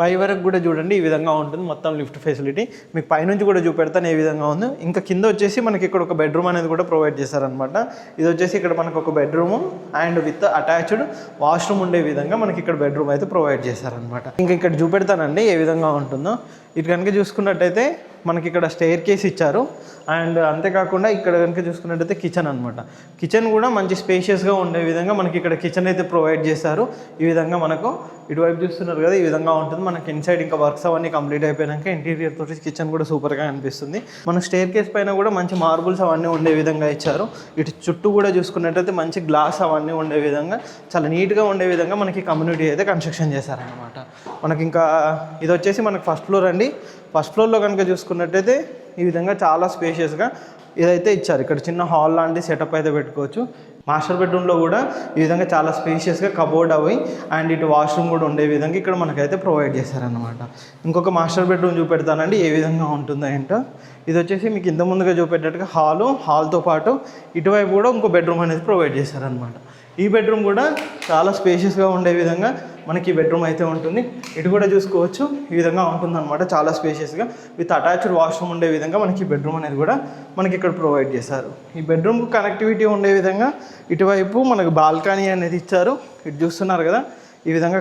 పై వరకు కూడా చూడండి ఈ విధంగా ఉంటుంది మొత్తం లిఫ్ట్ ఫెసిలిటీ. మీకు పైనుంచి కూడా చూపెడతాను ఏ విధంగా ఉంది. ఇంకా కింద వచ్చేసి మనకి ఇక్కడ ఒక బెడ్రూమ్ అనేది కూడా ప్రొవైడ్ చేశారనమాట. ఇది వచ్చేసి ఇక్కడ మనకు ఒక bedroom and with attached washroom ఉండే విధంగా మనకి ఇక్కడ బెడ్రూమ్ అయితే ప్రొవైడ్ చేశారనమాట. ఇంకా ఇక్కడ చూపెడతానండి ఏ విధంగా ఉంటుందో. ఇటు కనుక చూసుకున్నట్టయితే మనకి ఇక్కడ స్టెయిర్ కేస్ ఇచ్చారు. అండ్ అంతేకాకుండా ఇక్కడ కనుక చూసుకున్నట్టయితే కిచెన్ అనమాట. కిచెన్ కూడా మంచి స్పేషియస్గా ఉండే విధంగా మనకి ఇక్కడ కిచెన్ అయితే ప్రొవైడ్ చేశారు. ఈ విధంగా మనకు ఇటువైపు చూస్తున్నారు కదా, ఈ విధంగా ఉంటుంది. మనకి ఇన్సైడ్ ఇంకా వర్క్స్ అవన్నీ కంప్లీట్ అయిపోయాక ఇంటీరియర్ తోటి కిచెన్ కూడా సూపర్గా అనిపిస్తుంది. మన స్టెయిర్ కేస్ పైన కూడా మంచి మార్బుల్స్ అవన్నీ ఉండే విధంగా ఇచ్చారు. ఇటు చుట్టూ కూడా చూసుకున్నట్టయితే మంచి గ్లాస్ అవన్నీ ఉండే విధంగా చాలా నీట్గా ఉండే విధంగా మనకి కమ్యూనిటీ అయితే కన్స్ట్రక్షన్ చేశారనమాట. మనకి ఇంకా ఇది వచ్చేసి మనకి ఫస్ట్ ఫ్లోర్ అండి. ఫస్ట్ ఫ్లోర్లో కనుక చూసుకున్నట్టయితే ఈ విధంగా చాలా స్పేషియస్గా ఇదైతే ఇచ్చారు. ఇక్కడ చిన్న హాల్ లాంటి సెటప్ అయితే పెట్టుకోవచ్చు. మాస్టర్ బెడ్రూమ్లో కూడా ఈ విధంగా చాలా స్పేషియస్గా కబోర్డ్ అవి అండ్ ఇటు వాష్రూమ్ కూడా ఉండే విధంగా ఇక్కడ మనకైతే ప్రొవైడ్ చేశారనమాట. ఇంకొక మాస్టర్ బెడ్రూమ్ చూపెడతానండి ఏ విధంగా ఉంటుందో ఏంటో. ఇది వచ్చేసి మీకు ఇంత ముందుగా చూపెట్టేట్టుగా హాల్తో పాటు ఇటువైపు కూడా ఇంకో బెడ్రూమ్ అనేది ప్రొవైడ్ చేశారనమాట. ఈ బెడ్రూమ్ కూడా చాలా స్పేషియస్గా ఉండే విధంగా మనకి బెడ్రూమ్ అయితే ఉంటుంది. ఇటు కూడా చూసుకోవచ్చు ఈ విధంగా ఉంటుందన్నమాట. చాలా స్పేషియస్గా విత్ అటాచ్డ్ వాష్రూమ్ ఉండే విధంగా మనకి బెడ్రూమ్ అనేది కూడా మనకి ఇక్కడ ప్రొవైడ్ చేశారు. ఈ బెడ్రూమ్ కనెక్టివిటీ ఉండే విధంగా ఇటువైపు మనకు బాల్కనీ అనేది ఇచ్చారు. ఇటు చూస్తున్నారు కదా, ఈ విధంగా